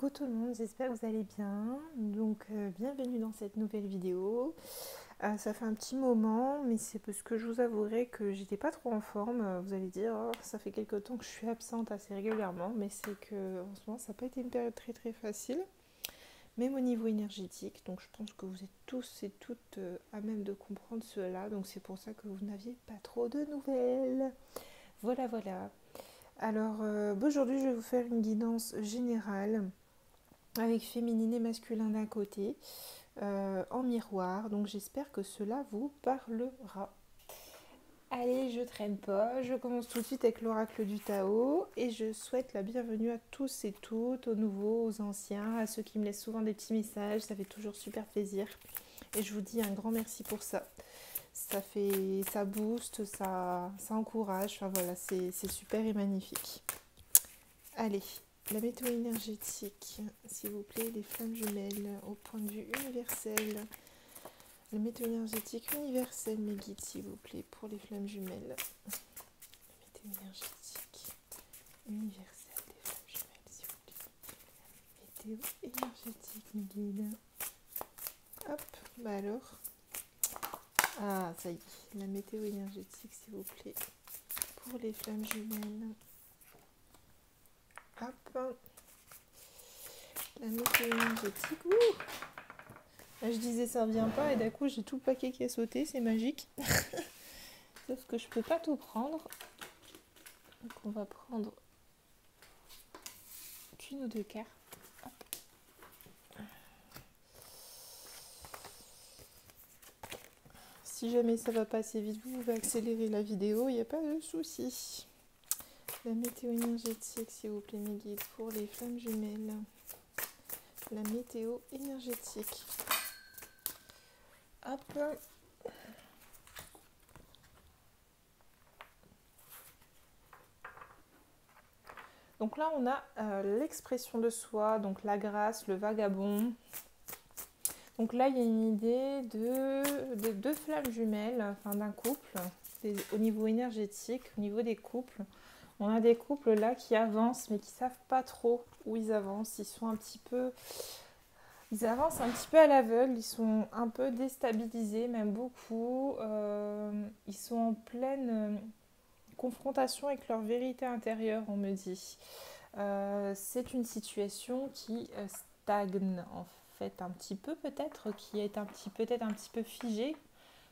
Coucou tout le monde, j'espère que vous allez bien. Donc bienvenue dans cette nouvelle vidéo. Ça fait un petit moment, mais c'est parce que je vous avouerai que j'étais pas trop en forme. Vous allez dire, oh, ça fait quelques temps que je suis absente assez régulièrement, mais c'est que en ce moment ça n'a pas été une période très facile, même au niveau énergétique. Donc je pense que vous êtes tous et toutes à même de comprendre cela. Donc c'est pour ça que vous n'aviez pas trop de nouvelles. Voilà. Alors aujourd'hui je vais vous faire une guidance générale avec féminine et masculin d'un côté, en miroir. Donc j'espère que cela vous parlera. Allez, je traîne pas, je commence tout de suite avec l'oracle du Tao et je souhaite la bienvenue à tous et toutes, aux nouveaux, aux anciens, à ceux qui me laissent souvent des petits messages, ça fait toujours super plaisir. Et je vous dis un grand merci pour ça. Ça booste, ça encourage, enfin voilà, c'est super et magnifique. Allez, la météo énergétique, s'il vous plaît, les flammes jumelles, au point de vue universel. La météo énergétique universelle, mes guides, s'il vous plaît, pour les flammes jumelles. La météo énergétique universelle des flammes jumelles, s'il vous plaît. Météo énergétique, mes guides. Hop, bah alors. Ah, ça y est, la météo énergétique, s'il vous plaît, pour les flammes jumelles. Hop. La météo énergétique, je disais ça revient pas et d'un coup j'ai tout le paquet qui a sauté, c'est magique. Sauf que je peux pas tout prendre. Donc on va prendre qu'une ou deux cartes. Hop. Si jamais ça va pas assez vite, vous pouvez accélérer la vidéo, il n'y a pas de souci. La météo énergétique, s'il vous plaît, mes guides, pour les flammes jumelles. La météo énergétique. Hop. Donc là, on a l'expression de soi, donc la grâce, le vagabond. Donc là, il y a une idée de deux flammes jumelles, enfin d'un couple, au niveau énergétique, au niveau des couples. On a des couples là qui avancent, mais qui ne savent pas trop où ils avancent. Ils avancent un petit peu à l'aveugle, ils sont un peu déstabilisés, même beaucoup. Ils sont en pleine confrontation avec leur vérité intérieure, on me dit. C'est une situation qui stagne en fait un petit peu peut-être, qui est peut-être un petit peu figée.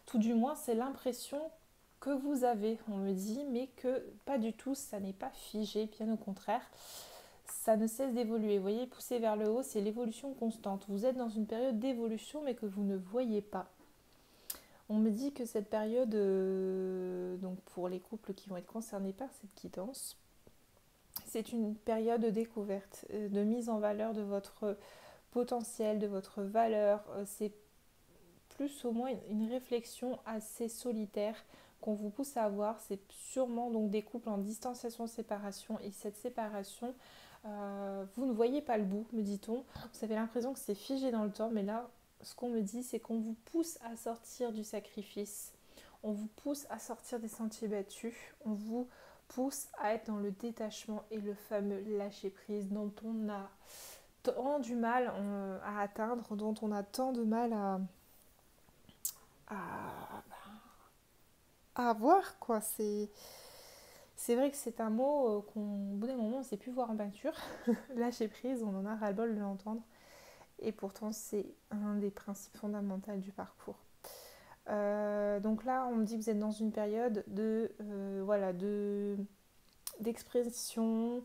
Tout du moins, c'est l'impression que vous avez, on me dit, mais que pas du tout, ça n'est pas figé, bien au contraire. Ça ne cesse d'évoluer. Vous voyez, pousser vers le haut, c'est l'évolution constante. Vous êtes dans une période d'évolution, mais que vous ne voyez pas. On me dit que cette période, donc pour les couples qui vont être concernés par cette guidance, c'est une période de découverte, de mise en valeur de votre potentiel, de votre valeur. C'est plus ou moins une réflexion assez solitaire qu'on vous pousse à avoir. C'est sûrement donc des couples en distanciation, séparation. Et cette séparation, vous ne voyez pas le bout, me dit-on. Vous avez l'impression que c'est figé dans le temps, mais là, ce qu'on me dit, c'est qu'on vous pousse à sortir du sacrifice. On vous pousse à sortir des sentiers battus. On vous pousse à être dans le détachement et le fameux lâcher prise dont on a tant du mal à atteindre, dont on a tant de mal à, à avoir, quoi. C'est vrai que c'est un mot qu'au bout d'un moment on ne sait plus voir en peinture. Lâcher prise, on en a ras-le-bol de l'entendre. Et pourtant c'est un des principes fondamentaux du parcours. Donc là on me dit que vous êtes dans une période d'expression,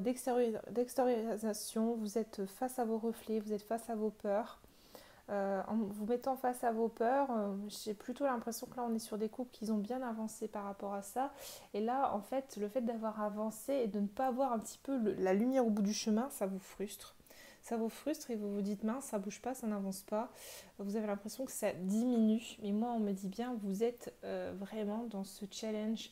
d'extériorisation. Vous êtes face à vos reflets, vous êtes face à vos peurs. En vous mettant face à vos peurs, j'ai plutôt l'impression que là on est sur des couples qui ont bien avancé par rapport à ça. Et là en fait le fait d'avoir avancé et de ne pas avoir un petit peu la lumière au bout du chemin, ça vous frustre. Ça vous frustre et vous vous dites mince, ça bouge pas, ça n'avance pas. Vous avez l'impression que ça diminue. Mais moi on me dit bien, vous êtes vraiment dans ce challenge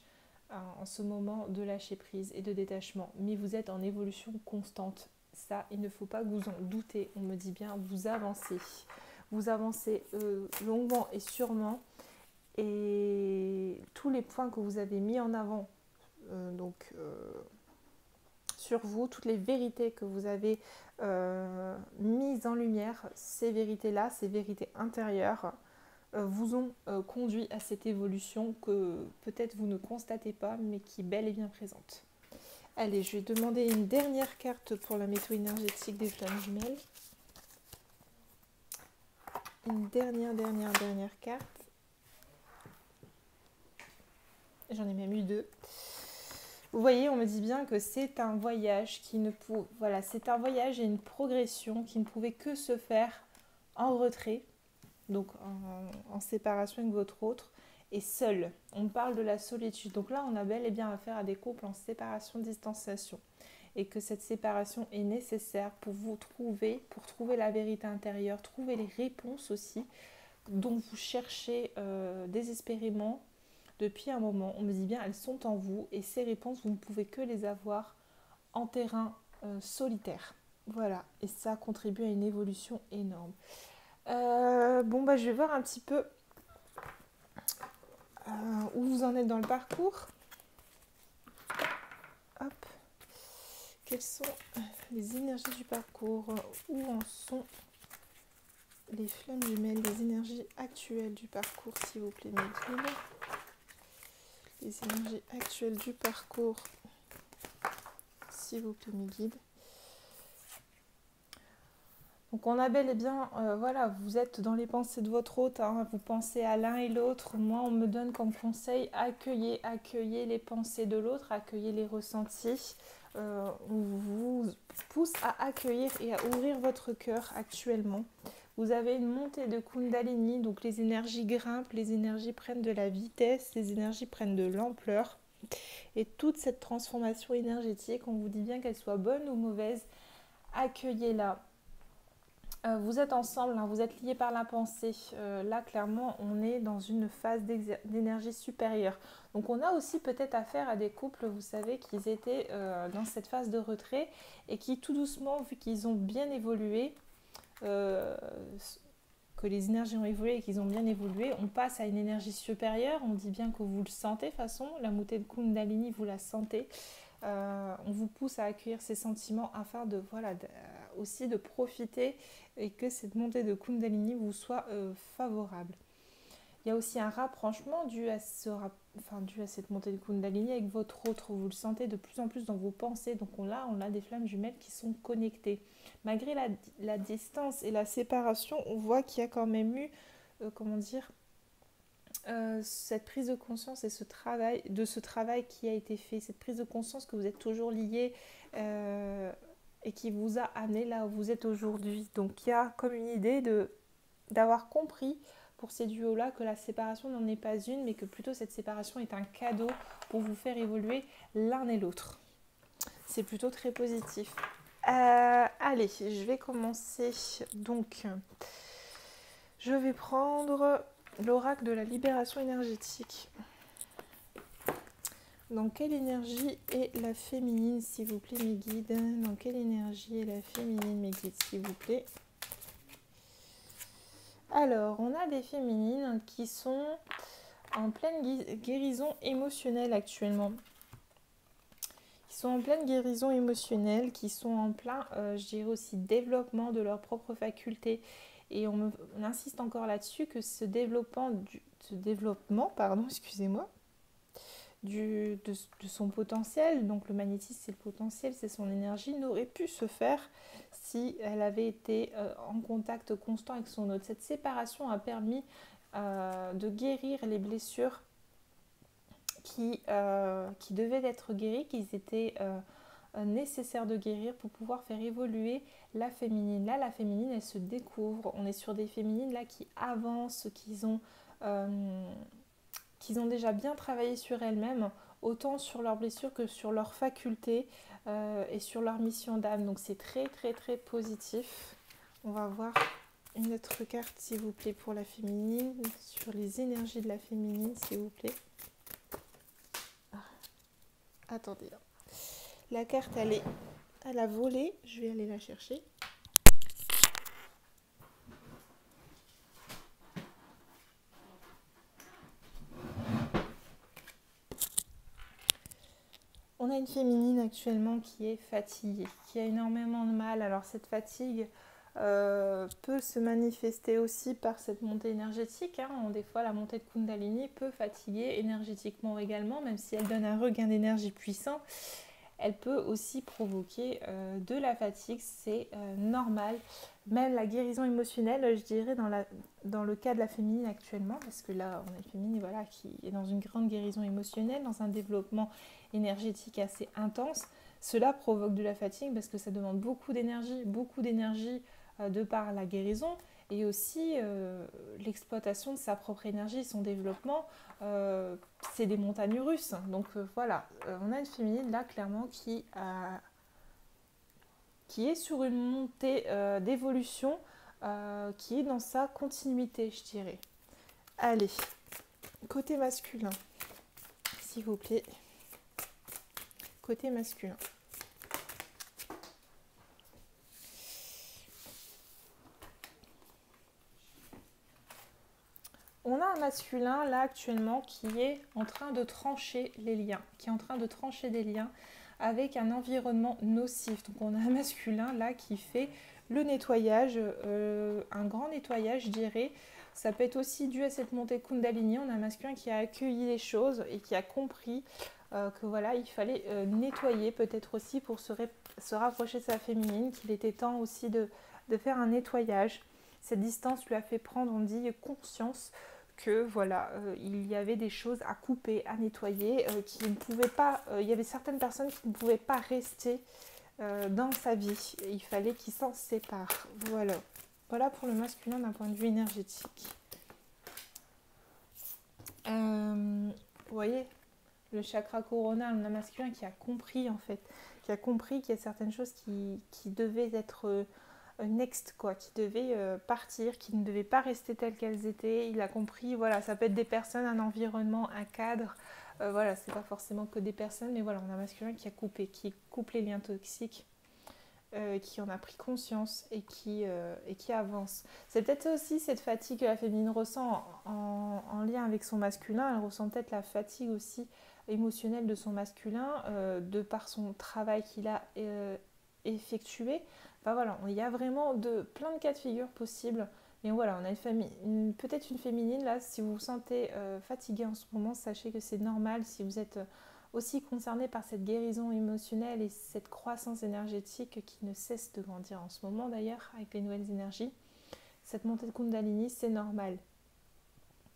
en ce moment de lâcher prise et de détachement. Mais vous êtes en évolution constante. Ça, il ne faut pas que vous en doutez. On me dit bien, vous avancez. Vous avancez longuement et sûrement. Et tous les points que vous avez mis en avant, sur vous, toutes les vérités que vous avez mises en lumière, ces vérités-là, ces vérités intérieures, vous ont conduit à cette évolution que peut-être vous ne constatez pas, mais qui est bel et bien présente. Allez, je vais demander une dernière carte pour la météo énergétique des flammes jumelles. Une dernière carte. J'en ai même eu 2. Vous voyez, on me dit bien que c'est un voyage qui ne peut... Voilà, c'est un voyage et une progression qui ne pouvait que se faire en retrait, donc en séparation avec votre autre, et seul. On parle de la solitude. Donc là, on a bel et bien affaire à des couples en séparation, distanciation. Et que cette séparation est nécessaire pour trouver la vérité intérieure, trouver les réponses aussi dont vous cherchez désespérément depuis un moment. On me dit bien, elles sont en vous et ces réponses, vous ne pouvez que les avoir en terrain solitaire. Voilà, et ça contribue à une évolution énorme. Je vais voir un petit peu où vous en êtes dans le parcours. Hop. Quelles sont les énergies du parcours? Où en sont les flammes jumelles, les énergies actuelles du parcours, s'il vous plaît, mes guides? Les énergies actuelles du parcours, s'il vous plaît, mes guides. Donc on a bel et bien, voilà, vous êtes dans les pensées de votre hôte, hein, vous pensez à l'un et l'autre. Moi, on me donne comme conseil, accueillez les pensées de l'autre, accueillez les ressentis. On vous pousse à accueillir et à ouvrir votre cœur actuellement. Vous avez une montée de Kundalini, donc les énergies grimpent, les énergies prennent de la vitesse, les énergies prennent de l'ampleur. Et toute cette transformation énergétique, on vous dit bien qu'elle soit bonne ou mauvaise, accueillez-la. Vous êtes ensemble, hein, vous êtes liés par la pensée. Là, clairement, on est dans une phase d'énergie supérieure. Donc, on a aussi peut-être affaire à des couples, vous savez, qui étaient dans cette phase de retrait et qui, tout doucement, vu qu'ils ont bien évolué, que les énergies ont évolué et qu'ils ont bien évolué, on passe à une énergie supérieure. On dit bien que vous le sentez, de toute façon, la montée de Kundalini, vous la sentez. On vous pousse à accueillir ces sentiments afin de, voilà, aussi de profiter et que cette montée de Kundalini vous soit favorable. Il y a aussi un rapprochement dû à cette montée de Kundalini avec votre autre. Vous le sentez de plus en plus dans vos pensées. Donc on a des flammes jumelles qui sont connectées. Malgré la distance et la séparation, on voit qu'il y a quand même eu, cette prise de conscience et ce travail qui a été fait, cette prise de conscience que vous êtes toujours liés et qui vous a amené là où vous êtes aujourd'hui. Donc il y a comme une idée d'avoir compris pour ces duos-là que la séparation n'en est pas une, mais que plutôt cette séparation est un cadeau pour vous faire évoluer l'un et l'autre. C'est plutôt très positif. Allez, je vais commencer. Donc, je vais prendre l'oracle de la libération énergétique. Dans quelle énergie est la féminine, s'il vous plaît, mes guides? Dans quelle énergie est la féminine, mes guides, s'il vous plaît? Alors, on a des féminines qui sont en pleine guérison émotionnelle actuellement. Qui sont en pleine guérison émotionnelle, qui sont en plein, je dirais aussi, développement de leurs propres facultés. Et on insiste encore là-dessus que ce développement, de son potentiel, donc le magnétisme c'est le potentiel, c'est son énergie, n'aurait pu se faire si elle avait été en contact constant avec son hôte. Cette séparation a permis de guérir les blessures qui devaient être guéries, qui étaient nécessaires de guérir pour pouvoir faire évoluer la féminine. Là, la féminine, elle se découvre. On est sur des féminines là qui avancent, qui ont déjà bien travaillé sur elles-mêmes, autant sur leurs blessures que sur leurs facultés et sur leur mission d'âme. Donc c'est très très très positif. On va voir une autre carte, s'il vous plaît, pour la féminine, sur les énergies de la féminine, s'il vous plaît. Attendez, là. La carte, elle est à la volée. Je vais aller la chercher. On On a une féminine actuellement qui est fatiguée, qui a énormément de mal. Alors cette fatigue peut se manifester aussi par cette montée énergétique. Des fois, la montée de Kundalini peut fatiguer énergétiquement également, même si elle donne un regain d'énergie puissant. Elle peut aussi provoquer de la fatigue, c'est normal. Même la guérison émotionnelle, je dirais, dans le cas de la féminine actuellement, parce que là, on a une féminine qui est dans une grande guérison émotionnelle, dans un développement énergétique assez intense. Cela provoque de la fatigue parce que ça demande beaucoup d'énergie de par la guérison et aussi l'exploitation de sa propre énergie, son développement. C'est des montagnes russes. Donc voilà, on a une féminine là clairement qui est sur une montée d'évolution, qui est dans sa continuité, je dirais. Allez, côté masculin, s'il vous plaît. Côté masculin. On a un masculin là actuellement qui est en train de trancher les liens, qui est en train de trancher des liens avec un environnement nocif. Donc on a un masculin là qui fait le nettoyage, un grand nettoyage je dirais. Ça peut être aussi dû à cette montée Kundalini. On a un masculin qui a accueilli les choses et qui a compris que voilà, il fallait nettoyer peut-être aussi pour se rapprocher de sa féminine, qu'il était temps aussi de faire un nettoyage. Cette distance lui a fait prendre, on dit, conscience que voilà, il y avait des choses à couper, à nettoyer, qui ne pouvaient pas, il y avait certaines personnes qui ne pouvaient pas rester dans sa vie. Il fallait qu'il s'en sépare. Voilà. Voilà pour le masculin d'un point de vue énergétique. Vous voyez, le chakra coronal, on a un masculin qui a compris en fait, qui a compris qu'il y a certaines choses qui devaient être next, quoi, qui devaient partir, qui ne devaient pas rester telles qu'elles étaient. Il a compris, voilà, ça peut être des personnes, un environnement, un cadre. Voilà, c'est pas forcément que des personnes, mais voilà, on a un masculin qui a coupé, qui coupe les liens toxiques, qui en a pris conscience et qui avance. C'est peut-être aussi cette fatigue que la féminine ressent en lien avec son masculin. Elle ressent peut-être la fatigue aussi émotionnelle de son masculin, de par son travail qu'il a effectué. Enfin voilà, il y a vraiment plein de cas de figure possibles. Mais voilà, on a peut-être une féminine là. Si vous vous sentez fatigué en ce moment, sachez que c'est normal. Si vous êtes aussi concerné par cette guérison émotionnelle et cette croissance énergétique qui ne cesse de grandir en ce moment d'ailleurs avec les nouvelles énergies, cette montée de Kundalini, c'est normal.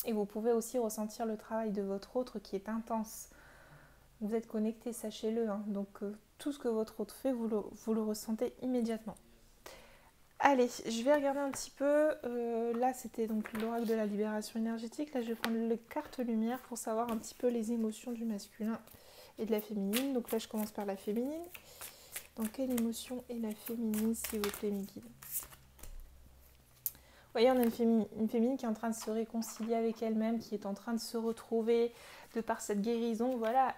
Et vous pouvez aussi ressentir le travail de votre autre qui est intense. Vous êtes connecté, sachez-le. Donc tout ce que votre autre fait, vous le ressentez immédiatement. Allez, je vais regarder un petit peu. Là, c'était donc l'oracle de la libération énergétique. Là, je vais prendre les cartes lumière pour savoir un petit peu les émotions du masculin et de la féminine. Donc là, je commence par la féminine. Dans quelle émotion est la féminine, s'il vous plaît, mes guides? Vous voyez, on a une féminine qui est en train de se réconcilier avec elle-même, qui est en train de se retrouver de par cette guérison. Voilà,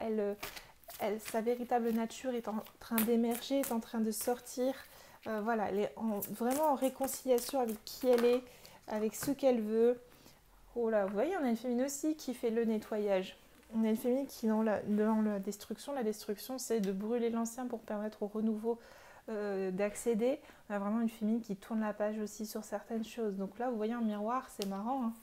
sa véritable nature est en train d'émerger, est en train de sortir. Voilà, elle est vraiment en réconciliation avec qui elle est, avec ce qu'elle veut. Oh là, vous voyez, on a une féminine aussi qui fait le nettoyage. On a une féminine qui, dans la destruction, la destruction, c'est de brûler l'ancien pour permettre au renouveau d'accéder. On a vraiment une féminine qui tourne la page aussi sur certaines choses. Donc là, vous voyez un miroir, c'est marrant.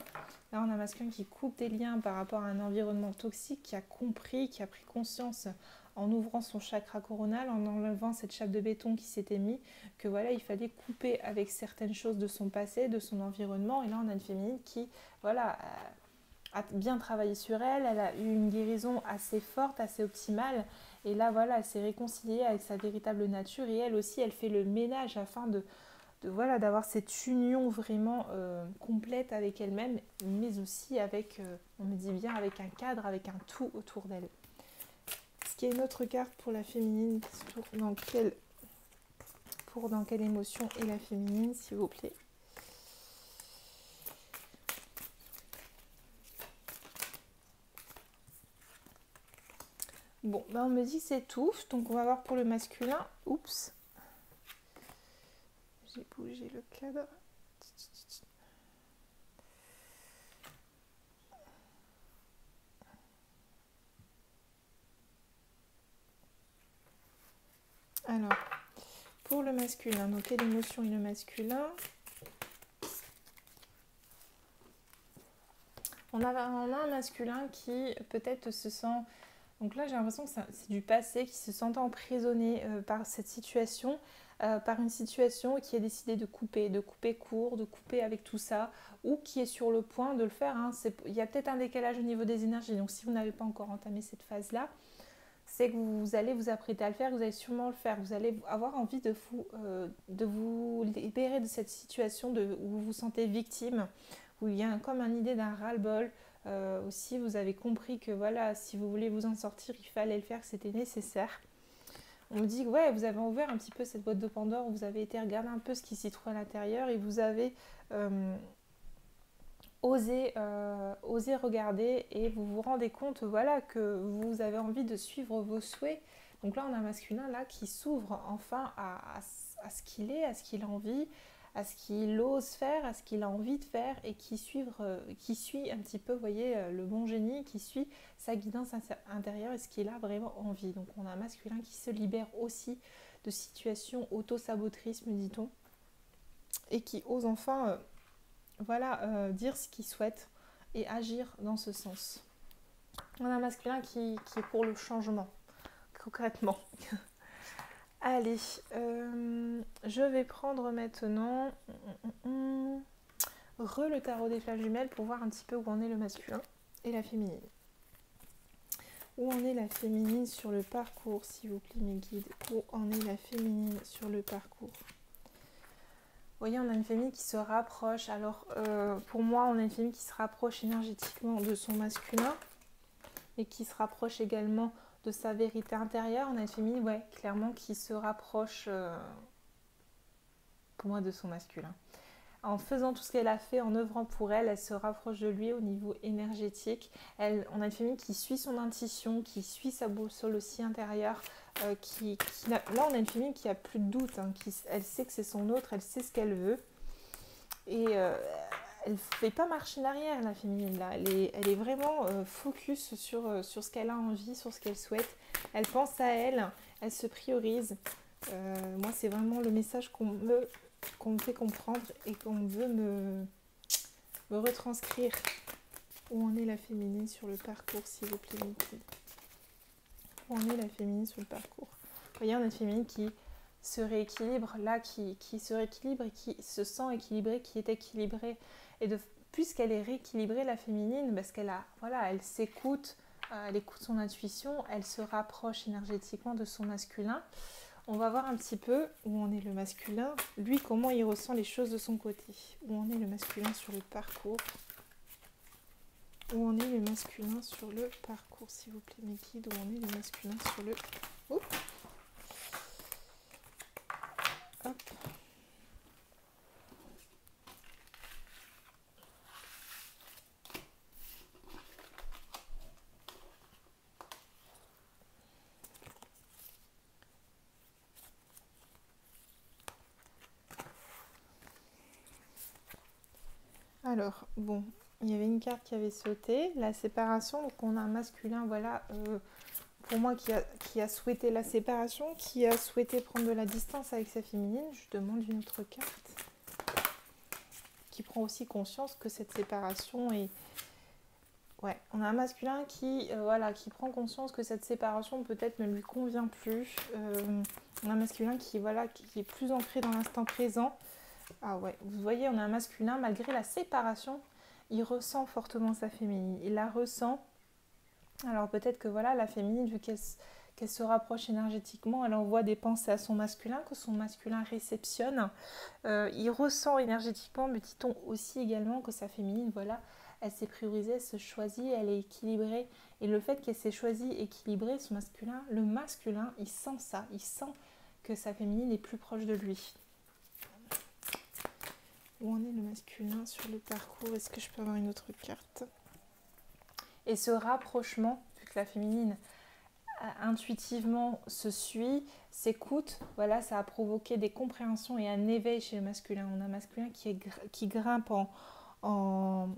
Là, on a un masculin qui coupe des liens par rapport à un environnement toxique, qui a compris, qui a pris conscience en ouvrant son chakra coronal, en enlevant cette chape de béton qui s'était mise, que voilà, il fallait couper avec certaines choses de son passé, de son environnement. Et là, on a une féminine qui, voilà, a bien travaillé sur elle, elle a eu une guérison assez forte, assez optimale. Et là, voilà, elle s'est réconciliée avec sa véritable nature. Et elle aussi, elle fait le ménage afin voilà, d'avoir cette union vraiment complète avec elle-même, mais aussi avec, on me dit bien, avec un cadre, avec un tout autour d'elle. Est-ce qu'il y a une autre carte pour la féminine? Dans quelle émotion est la féminine, s'il vous plaît? Bon, ben on me dit c'est tout, donc on va voir pour le masculin. Oups, j'ai bougé le cadre. Alors, pour le masculin, donc quelle émotion est le masculin? On a un masculin qui peut-être se sent... Donc là, j'ai l'impression que c'est du passé, qui se sent emprisonné par cette situation, par une situation qui a décidé de couper court, de couper avec tout ça, ou qui est sur le point de le faire. Hein. Il y a peut-être un décalage au niveau des énergies. Donc si vous n'avez pas encore entamé cette phase-là, c'est que vous allez vous apprêter à le faire, vous allez sûrement le faire. Vous allez avoir envie de vous libérer de cette situation où vous vous sentez victime, où il y a comme une idée d'un ras-le-bol. Aussi, vous avez compris que voilà, si vous voulez vous en sortir, il fallait le faire, que c'était nécessaire. On me dit que ouais, vous avez ouvert un petit peu cette boîte de Pandore, vous avez été regarder un peu ce qui s'y trouve à l'intérieur et vous avez osé regarder et vous vous rendez compte voilà, que vous avez envie de suivre vos souhaits. Donc là, on a un masculin là qui s'ouvre enfin à ce qu'il est, à ce qu'il a envie, à ce qu'il ose faire, à ce qu'il a envie de faire et qui suit un petit peu, vous voyez, le bon génie, qui suit sa guidance intérieure et ce qu'il a vraiment envie. Donc on a un masculin qui se libère aussi de situations auto-sabotrices, me dit-on, et qui ose enfin dire ce qu'il souhaite et agir dans ce sens. On a un masculin qui est pour le changement, concrètement. Allez, je vais prendre maintenant le tarot des flammes jumelles pour voir un petit peu où en est le masculin et la féminine. Où en est la féminine sur le parcours, s'il vous plaît mes guides? Où en est la féminine sur le parcours? Vous voyez, on a une féminine qui se rapproche. Alors, pour moi, on a une féminine qui se rapproche énergétiquement de son masculin et qui se rapproche également de sa vérité intérieure. On a une féminine, ouais, clairement, qui se rapproche, pour moi, de son masculin. En faisant tout ce qu'elle a fait, en œuvrant pour elle, elle se rapproche de lui au niveau énergétique. On a une féminine qui suit son intuition, qui suit sa boussole aussi intérieure. Là, on a une féminine qui a plus de doute. Hein, elle sait que c'est son autre, elle sait ce qu'elle veut. Et elle ne fait pas marcher en arrière, la féminine. Là. Elle est vraiment focus sur ce qu'elle a envie, sur ce qu'elle souhaite. Elle pense à elle, elle se priorise. Moi, c'est vraiment le message qu'on me fait comprendre et qu'on veut me retranscrire. Où en est la féminine sur le parcours, s'il vous plaît, Miki? Où en est la féminine sur le parcours? Vous voyez, on a une féminine qui se rééquilibre, là, qui se rééquilibre et qui se sent équilibrée, qui est équilibrée. Et puisqu'elle est rééquilibrée, la féminine, parce qu'elle a, voilà, elle s'écoute, elle écoute son intuition, elle se rapproche énergétiquement de son masculin. On va voir un petit peu où en est le masculin, lui, comment il ressent les choses de son côté. Où en est le masculin sur le parcours? Où en est le masculin sur le parcours, s'il vous plaît, mes guides? Où en est le masculin sur le... Oups. Hop. Alors, bon, il y avait une carte qui avait sauté, la séparation. Donc on a un masculin, voilà, pour moi, qui a souhaité la séparation, qui a souhaité prendre de la distance avec sa féminine. Je demande une autre carte. Qui prend aussi conscience que cette séparation est... Ouais, on a un masculin qui prend conscience que cette séparation peut-être ne lui convient plus. On a un masculin qui est plus ancré dans l'instant présent. Ah ouais, vous voyez, on a un masculin, malgré la séparation, il ressent fortement sa féminine. Il la ressent. Alors peut-être que voilà, la féminine, vu qu'elle se rapproche énergétiquement, elle envoie des pensées à son masculin, que son masculin réceptionne. Il ressent énergétiquement, me dit-on aussi également, que sa féminine, voilà, elle s'est priorisée, elle se choisit, elle est équilibrée. Et le fait qu'elle s'est choisie, équilibrée, son masculin, le masculin, il sent ça. Il sent que sa féminine est plus proche de lui. Où en est le masculin sur le parcours? Est-ce que je peux avoir une autre carte? Et ce rapprochement, vu que la féminine intuitivement se suit, s'écoute, voilà, ça a provoqué des compréhensions et un éveil chez le masculin. On a un masculin qui grimpe en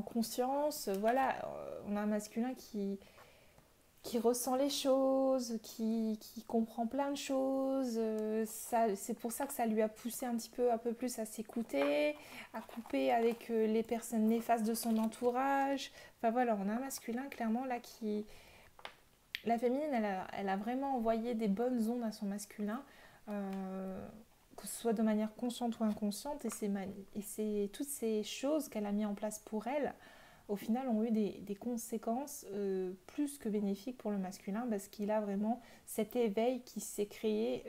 conscience, voilà, on a un masculin qui qui ressent les choses, qui comprend plein de choses. C'est pour ça que ça lui a poussé un peu plus à s'écouter, à couper avec les personnes néfastes de son entourage. Enfin voilà, on a un masculin clairement là qui... La féminine, elle a vraiment envoyé des bonnes ondes à son masculin, que ce soit de manière consciente ou inconsciente, et c'est toutes ces choses qu'elle a mis en place pour elle, au final, ont eu des conséquences plus que bénéfiques pour le masculin, parce qu'il a vraiment cet éveil qui s'est créé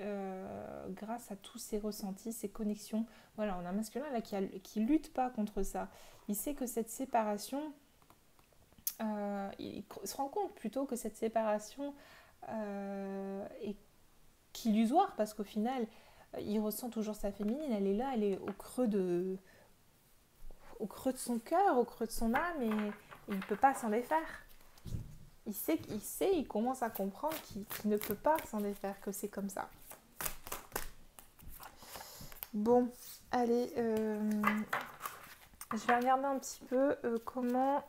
grâce à tous ses ressentis, ses connexions. Voilà, on a un masculin là qui lutte pas contre ça. Il sait que cette séparation, il se rend compte plutôt que cette séparation est qu'illusoire, parce qu'au final, il ressent toujours sa féminine, elle est là, elle est au creux de son cœur, au creux de son âme, et il ne peut pas s'en défaire. Il commence à comprendre qu'il ne peut pas s'en défaire, que c'est comme ça. Bon, allez, je vais regarder un petit peu comment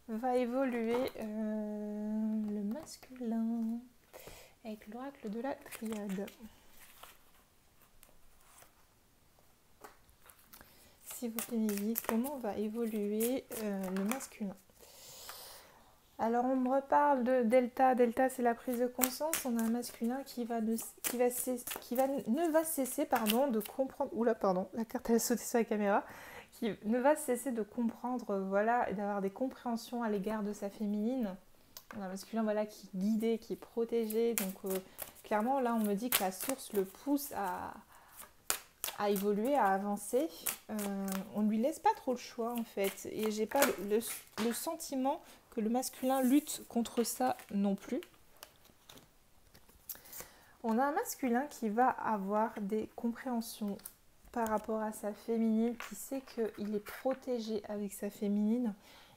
va évoluer le masculin avec l'oracle de la triade. S'il vous plaît, Mimi, comment va évoluer le masculin? Alors, on me reparle de delta. Delta, c'est la prise de conscience. On a un masculin qui ne va cesser de comprendre... Oula, pardon, la carte elle a sauté sur la caméra. Qui ne va cesser de comprendre, voilà, et d'avoir des compréhensions à l'égard de sa féminine. On a un masculin, voilà, qui est guidé, qui est protégé. Donc, clairement, là, on me dit que la source le pousse à évoluer, à avancer. On ne lui laisse pas trop le choix, en fait. Et j'ai pas le sentiment que le masculin lutte contre ça non plus. On a un masculin qui va avoir des compréhensions par rapport à sa féminine, qui sait qu'il est protégé avec sa féminine.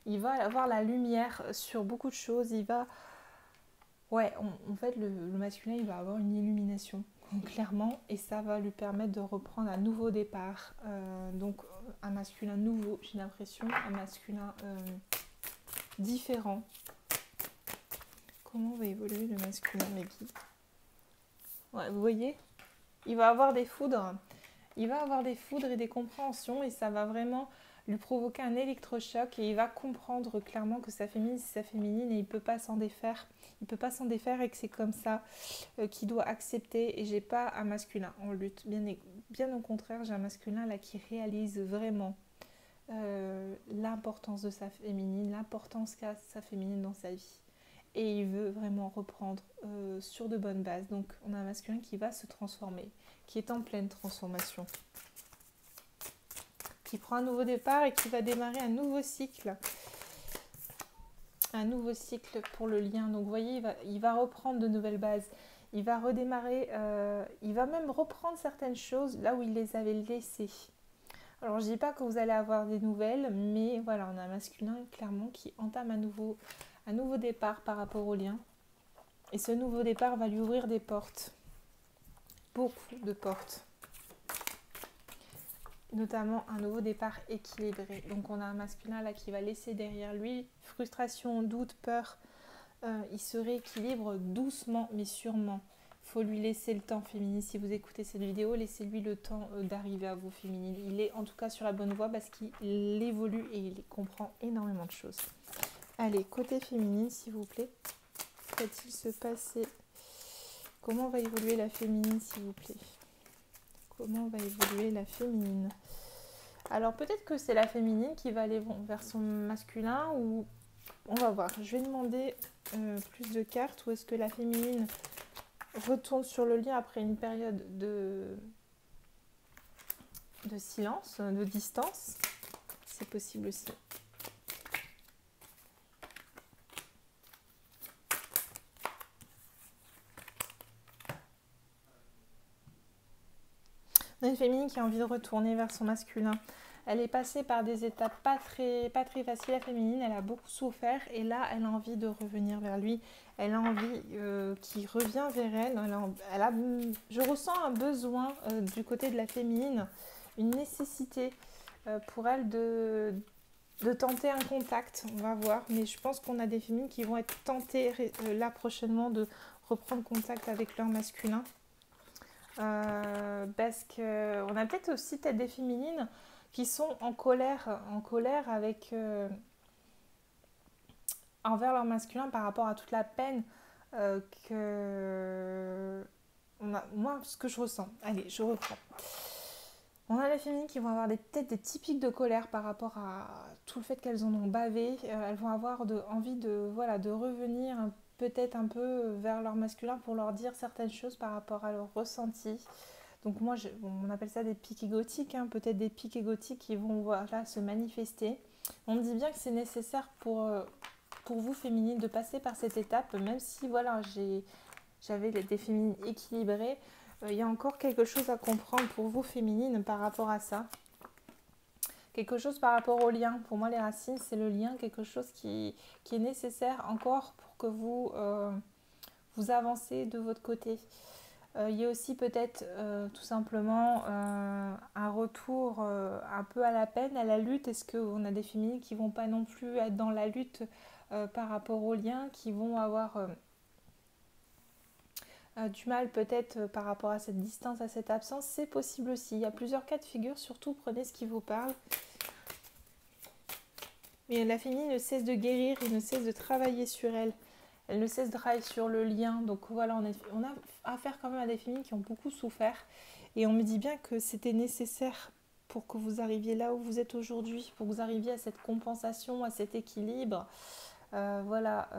Il va avoir la lumière sur beaucoup de choses. Il va... Ouais, en fait, le masculin, il va avoir une illumination, clairement, et ça va lui permettre de reprendre un nouveau départ. Donc, un masculin nouveau, j'ai l'impression, un masculin différent. Comment va évoluer le masculin, Meggy? Ouais, vous voyez, il va avoir des foudres. Il va avoir des foudres et des compréhensions, et ça va vraiment lui provoquer un électrochoc, et il va comprendre clairement que sa féminine, c'est sa féminine, et il ne peut pas s'en défaire. Il ne peut pas s'en défaire, et que c'est comme ça qu'il doit accepter. Et j'ai pas un masculin en lutte. Bien au contraire, j'ai un masculin là qui réalise vraiment l'importance de sa féminine, l'importance qu'a sa féminine dans sa vie. Et il veut vraiment reprendre sur de bonnes bases. Donc on a un masculin qui va se transformer, qui est en pleine transformation, qui prend un nouveau départ et qui va démarrer un nouveau cycle. Un nouveau cycle pour le lien. Donc vous voyez, il va reprendre de nouvelles bases. Il va redémarrer, il va même reprendre certaines choses là où il les avait laissées. Alors je ne dis pas que vous allez avoir des nouvelles, mais voilà, on a un masculin clairement qui entame un nouveau départ par rapport au lien. Et ce nouveau départ va lui ouvrir des portes. Beaucoup de portes. Notamment un nouveau départ équilibré. Donc on a un masculin là qui va laisser derrière lui frustration, doute, peur. Il se rééquilibre doucement mais sûrement. Il faut lui laisser le temps, féminine. Si vous écoutez cette vidéo, laissez-lui le temps d'arriver à vous, féminine. Il est en tout cas sur la bonne voie parce qu'il évolue et il comprend énormément de choses. Allez, côté féminine, s'il vous plaît. Va-t-il se passer? Comment va évoluer la féminine, s'il vous plaît? Comment va évoluer la féminine? Alors peut-être que c'est la féminine qui va aller vers son masculin, ou on va voir. Je vais demander plus de cartes. Ou est-ce que la féminine retourne sur le lien après une période de silence, de distance? C'est possible aussi. On a une féminine qui a envie de retourner vers son masculin. Elle est passée par des étapes pas très faciles, la féminine. Elle a beaucoup souffert et là, elle a envie de revenir vers lui. Elle a envie qu'il revienne vers elle. Je ressens un besoin du côté de la féminine, une nécessité pour elle tenter un contact, on va voir. Mais je pense qu'on a des féminines qui vont être tentées là prochainement de reprendre contact avec leur masculin. Parce qu'on a peut-être aussi des féminines qui sont en colère avec envers leur masculin par rapport à toute la peine que moi, ce que je ressens. Allez, je reprends. On a les féminines qui vont avoir peut-être des typiques de colère par rapport à tout le fait qu'elles en ont bavé. Elles vont avoir envie de revenir peut-être un peu vers leur masculin pour leur dire certaines choses par rapport à leur ressenti. Donc moi, on appelle ça des pics égotiques, hein, peut-être des pics égotiques qui vont se manifester. On me dit bien que c'est nécessaire pour vous, féminines, de passer par cette étape, même si voilà, j'avais des féminines équilibrées. Il y a encore quelque chose à comprendre pour vous, féminines, par rapport à ça. Quelque chose par rapport au lien. Pour moi, les racines, c'est le lien, quelque chose qui est nécessaire encore pour que vous avancez de votre côté. Il y a aussi peut-être tout simplement un retour un peu à la peine, à la lutte. Est-ce qu'on a des féminines qui ne vont pas non plus être dans la lutte par rapport au lien, qui vont avoir du mal peut-être par rapport à cette distance, à cette absence? C'est possible aussi. Il y a plusieurs cas de figure, surtout prenez ce qui vous parle. Mais la féminine ne cesse de guérir et ne cesse de travailler sur elle. Elle ne cesse de travailler sur le lien. Donc voilà, on a affaire quand même à des féminines qui ont beaucoup souffert. Et on me dit bien que c'était nécessaire pour que vous arriviez là où vous êtes aujourd'hui, pour que vous arriviez à cette compensation, à cet équilibre. Voilà.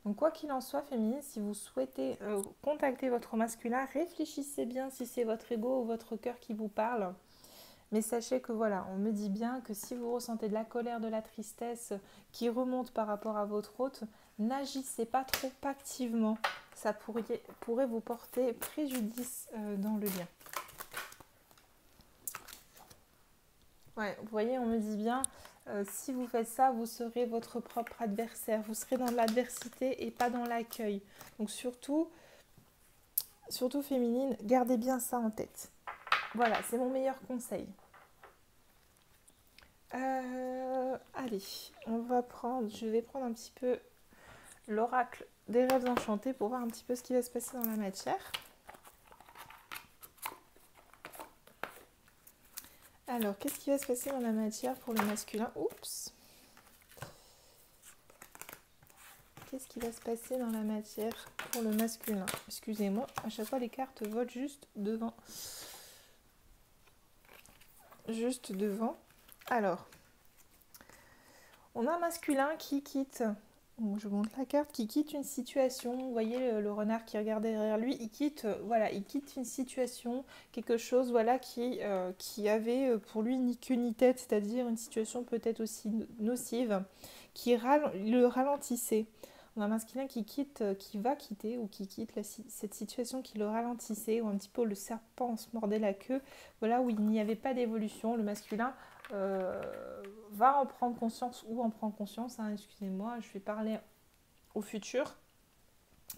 Donc quoi qu'il en soit, féminine, si vous souhaitez contacter votre masculin, réfléchissez bien si c'est votre ego ou votre cœur qui vous parle. Mais sachez que voilà, on me dit bien que si vous ressentez de la colère, de la tristesse qui remonte par rapport à votre hôte, n'agissez pas trop activement. Ça pourrait vous porter préjudice dans le lien. Ouais, vous voyez, on me dit bien, si vous faites ça, vous serez votre propre adversaire. Vous serez dans l'adversité et pas dans l'accueil. Donc surtout féminine, gardez bien ça en tête. Voilà, c'est mon meilleur conseil. Allez, je vais prendre un petit peu l'oracle des rêves enchantés pour voir un petit peu ce qui va se passer dans la matière. Alors, qu'est-ce qui va se passer dans la matière pour le masculin? Oups! Qu'est-ce qui va se passer dans la matière pour le masculin? Excusez-moi, à chaque fois les cartes volent juste devant. Juste devant. Alors, on a un masculin qui quitte, je vous montre la carte, qui quitte une situation. Vous voyez le renard qui regarde derrière lui, il quitte une situation, quelque chose qui avait pour lui ni queue ni tête, c'est-à-dire une situation peut-être aussi nocive, qui le ralentissait. On a un masculin qui va quitter ou qui quitte cette situation qui le ralentissait, ou un petit peu le serpent se mordait la queue, voilà, où il n'y avait pas d'évolution. Le masculin va en prendre conscience ou en prend conscience, hein, excusez-moi, je vais parler au futur.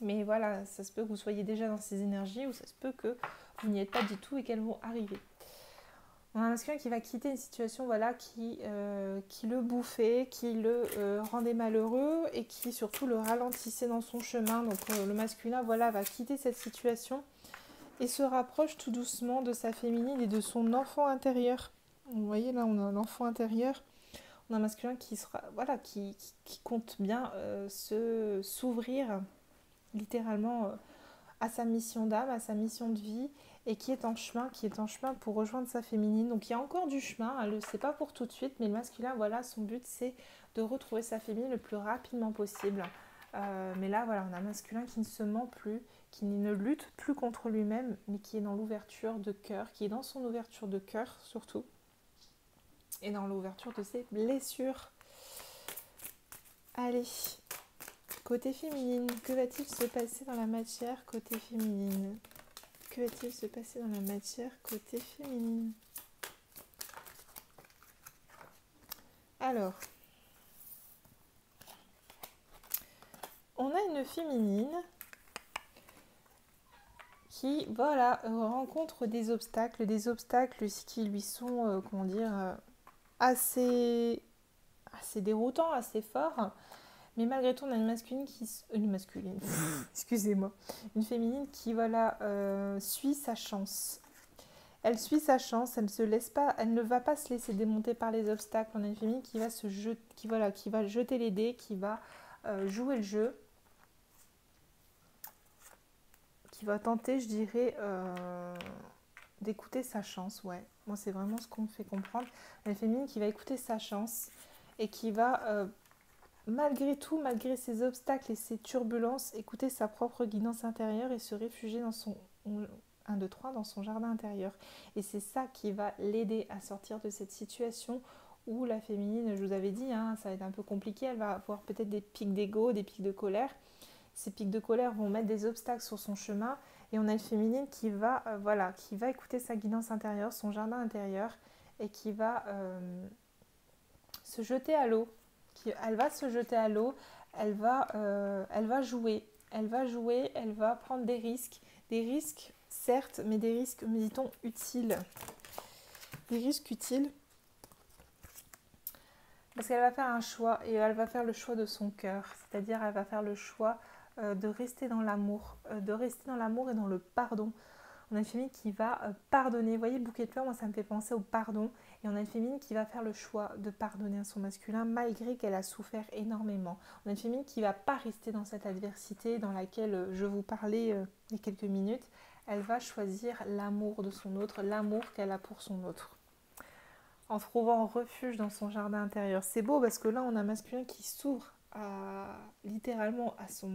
Mais voilà, ça se peut que vous soyez déjà dans ces énergies ou ça se peut que vous n'y êtes pas du tout et qu'elles vont arriver. On a un masculin qui va quitter une situation qui le bouffait, qui le rendait malheureux et qui surtout le ralentissait dans son chemin. Donc le masculin va quitter cette situation et se rapproche tout doucement de sa féminine et de son enfant intérieur. Vous voyez là, on a l'enfant intérieur. On a un masculin qui compte bien s'ouvrir littéralement à sa mission d'âme, à sa mission de vie, et qui est en chemin pour rejoindre sa féminine. Donc il y a encore du chemin, c'est pas pour tout de suite, mais le masculin, son but c'est de retrouver sa féminine le plus rapidement possible. Mais là, on a un masculin qui ne se ment plus, qui ne lutte plus contre lui-même, mais qui est dans l'ouverture de cœur, qui est dans son ouverture de cœur surtout, et dans l'ouverture de ses blessures. Allez, côté féminine, que va-t-il se passer dans la matière côté féminine? Que va-t-il se passer dans la matière côté féminine? Alors, on a une féminine qui, rencontre des obstacles qui lui sont, assez assez déroutant, assez fort. Mais malgré tout, on a une masculine une masculine, excusez-moi. Une féminine qui, voilà, suit sa chance. Elle suit sa chance, elle ne se laisse pas, elle ne va pas se laisser démonter par les obstacles. On a une féminine qui va se jeter, qui va jeter les dés, qui va jouer le jeu, qui va tenter, je dirais, d'écouter sa chance. Ouais, moi c'est vraiment ce qu'on me fait comprendre. Une féminine qui va écouter sa chance et qui va, malgré tout, malgré ses obstacles et ses turbulences, écouter sa propre guidance intérieure et se réfugier dans son 1, 2, 3 dans son jardin intérieur. Et c'est ça qui va l'aider à sortir de cette situation où la féminine, je vous avais dit, hein, ça va être un peu compliqué, elle va avoir peut-être des pics d'ego, des pics de colère. Ces pics de colère vont mettre des obstacles sur son chemin et on a une féminine qui va, voilà, qui va écouter sa guidance intérieure, son jardin intérieur et qui va se jeter à l'eau. Elle va se jeter à l'eau, elle va jouer, elle va prendre des risques certes, mais des risques, me dit-on, utiles. Des risques utiles parce qu'elle va faire un choix et elle va faire le choix de son cœur, c'est-à-dire elle va faire le choix de rester dans l'amour, et dans le pardon. On a une féminine qui va pardonner. Vous voyez, le bouquet de fleurs, moi ça me fait penser au pardon. Et on a une féminine qui va faire le choix de pardonner à son masculin malgré qu'elle a souffert énormément. On a une féminine qui ne va pas rester dans cette adversité dans laquelle je vous parlais il y a quelques minutes. Elle va choisir l'amour de son autre, l'amour qu'elle a pour son autre. En trouvant refuge dans son jardin intérieur. C'est beau parce que là, on a un masculin qui s'ouvre littéralement à son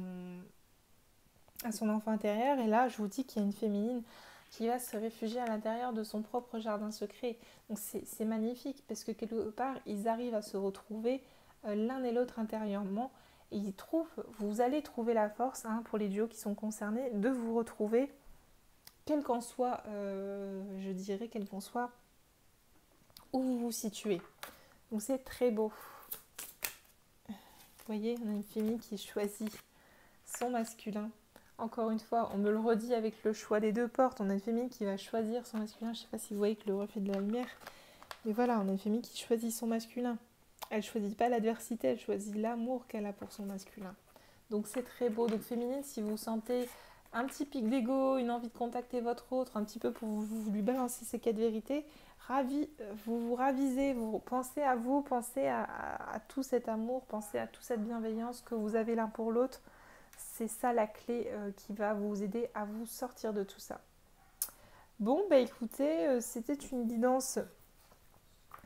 enfant intérieur. Et là, je vous dis qu'il y a une féminine qui va se réfugier à l'intérieur de son propre jardin secret. Donc c'est magnifique parce que quelque part, ils arrivent à se retrouver l'un et l'autre intérieurement. Et vous allez trouver la force, hein, pour les duos qui sont concernés, de vous retrouver, quel qu'en soit, je dirais, quel qu'en soit où vous vous situez. Donc c'est très beau. Vous voyez, on a une féminine qui choisit son masculin. Encore une fois, on me le redit avec le choix des 2 portes. On a une féminine qui va choisir son masculin. Je ne sais pas si vous voyez que le reflet de la lumière. Mais voilà, on a une féminine qui choisit son masculin. Elle ne choisit pas l'adversité, elle choisit l'amour qu'elle a pour son masculin. Donc c'est très beau. Donc féminine, si vous sentez un petit pic d'ego, une envie de contacter votre autre, un petit peu pour vous lui balancer ces 4 vérités, vous vous ravisez, vous pensez à vous, pensez à tout cet amour, pensez à toute cette bienveillance que vous avez l'un pour l'autre. C'est ça la clé qui va vous aider à vous sortir de tout ça. Bon, bah écoutez, c'était une guidance,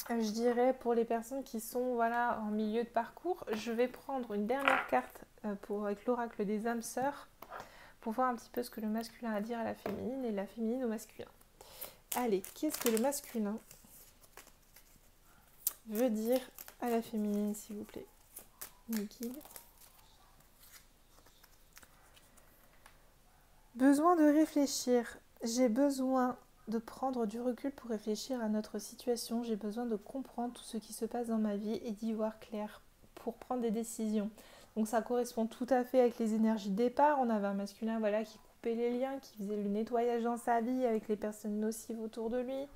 je dirais, pour les personnes qui sont, voilà, en milieu de parcours. Je vais prendre une dernière carte avec l'oracle des âmes sœurs pour voir un petit peu ce que le masculin a à dire à la féminine et la féminine au masculin. Allez, qu'est-ce que le masculin veut dire à la féminine, s'il vous plaît? Nickel. Besoin de réfléchir. J'ai besoin de prendre du recul pour réfléchir à notre situation. J'ai besoin de comprendre tout ce qui se passe dans ma vie et d'y voir clair pour prendre des décisions. Donc ça correspond tout à fait avec les énergies de départ. On avait un masculin, voilà, qui coupait les liens, qui faisait le nettoyage dans sa vie avec les personnes nocives autour de lui.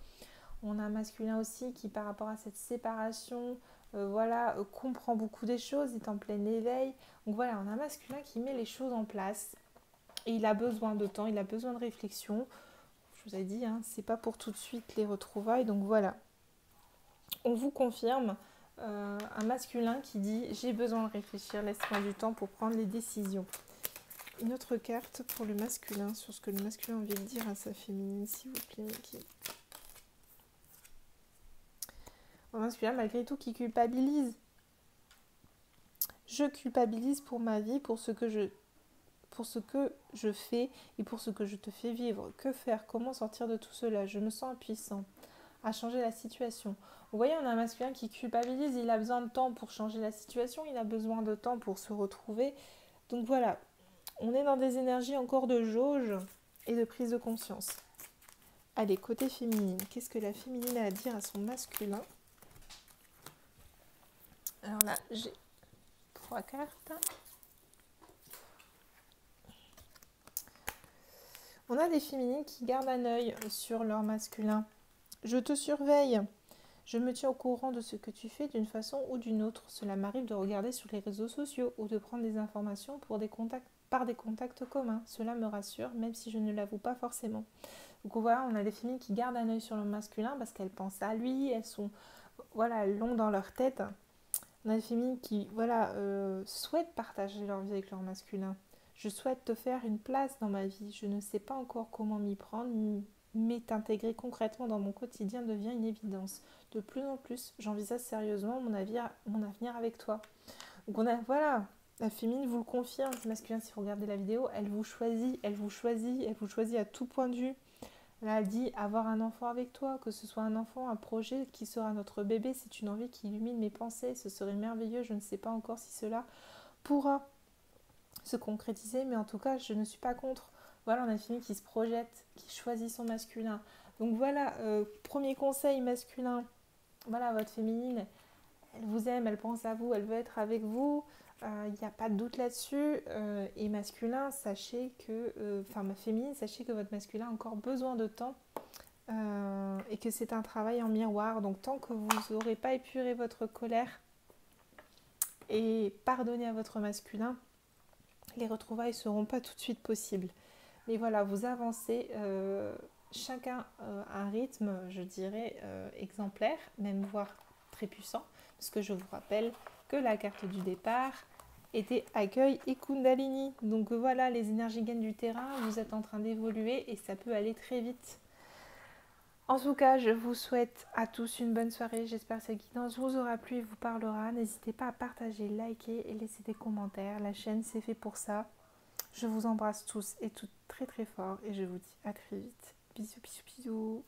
On a un masculin aussi qui, par rapport à cette séparation, comprend beaucoup des choses, est en plein éveil. Donc voilà, on a un masculin qui met les choses en place. Et il a besoin de temps, il a besoin de réflexion. Je vous ai dit, hein, c'est pas pour tout de suite les retrouvailles. Donc voilà, on vous confirme un masculin qui dit « J'ai besoin de réfléchir, laisse-moi du temps pour prendre les décisions ». Une autre carte pour le masculin, sur ce que le masculin a envie de dire à sa féminine, s'il vous plaît, Mickey. Un masculin, malgré tout, qui culpabilise. Je culpabilise pour ma vie, pour ce que je fais et pour ce que je te fais vivre. Que faire? Comment sortir de tout cela? Je me sens impuissant à changer la situation. Vous voyez, on a un masculin qui culpabilise, il a besoin de temps pour changer la situation, il a besoin de temps pour se retrouver. Donc voilà, on est dans des énergies encore de jauge et de prise de conscience. Allez, côté féminine, qu'est-ce que la féminine a à dire à son masculin? Alors là, j'ai 3 cartes. On a des féminines qui gardent un œil sur leur masculin. Je te surveille. Je me tiens au courant de ce que tu fais d'une façon ou d'une autre. Cela m'arrive de regarder sur les réseaux sociaux ou de prendre des informations par des contacts communs. Cela me rassure, même si je ne l'avoue pas forcément. Donc voilà, on a des féminines qui gardent un œil sur le masculin parce qu'elles pensent à lui, elles sont, voilà, elles l'ont dans leur tête. On a des féminines qui, voilà, souhaitent partager leur vie avec leur masculin. Je souhaite te faire une place dans ma vie. Je ne sais pas encore comment m'y prendre, mais t'intégrer concrètement dans mon quotidien devient une évidence. De plus en plus, j'envisage sérieusement mon avenir avec toi. Donc on a, voilà, la féminine vous le confirme, le masculin, si vous regardez la vidéo, elle vous choisit, elle vous choisit, elle vous choisit à tout point de vue. Là, elle dit avoir un enfant avec toi, que ce soit un enfant, un projet qui sera notre bébé, c'est une envie qui illumine mes pensées, ce serait merveilleux, je ne sais pas encore si cela pourra se concrétiser, mais en tout cas, je ne suis pas contre. Voilà, on a une fille qui se projette, qui choisit son masculin. Donc voilà, premier conseil masculin, voilà, votre féminine, elle vous aime, elle pense à vous, elle veut être avec vous, il n'y a pas de doute là-dessus. Et masculin, sachez que, enfin ma féminine, sachez que votre masculin a encore besoin de temps et que c'est un travail en miroir. Donc tant que vous n'aurez pas épuré votre colère et pardonné à votre masculin, les retrouvailles ne seront pas tout de suite possibles. Mais voilà, vous avancez, chacun à un rythme, je dirais, exemplaire, même voire très puissant, parce que je vous rappelle que la carte du départ était accueil et Kundalini. Donc voilà, les énergies gaines du terrain, vous êtes en train d'évoluer et ça peut aller très vite. En tout cas, je vous souhaite à tous une bonne soirée. J'espère que cette guidance vous aura plu et vous parlera. N'hésitez pas à partager, liker et laisser des commentaires. La chaîne, c'est fait pour ça. Je vous embrasse tous et toutes très très fort et je vous dis à très vite. Bisous, bisous, bisous.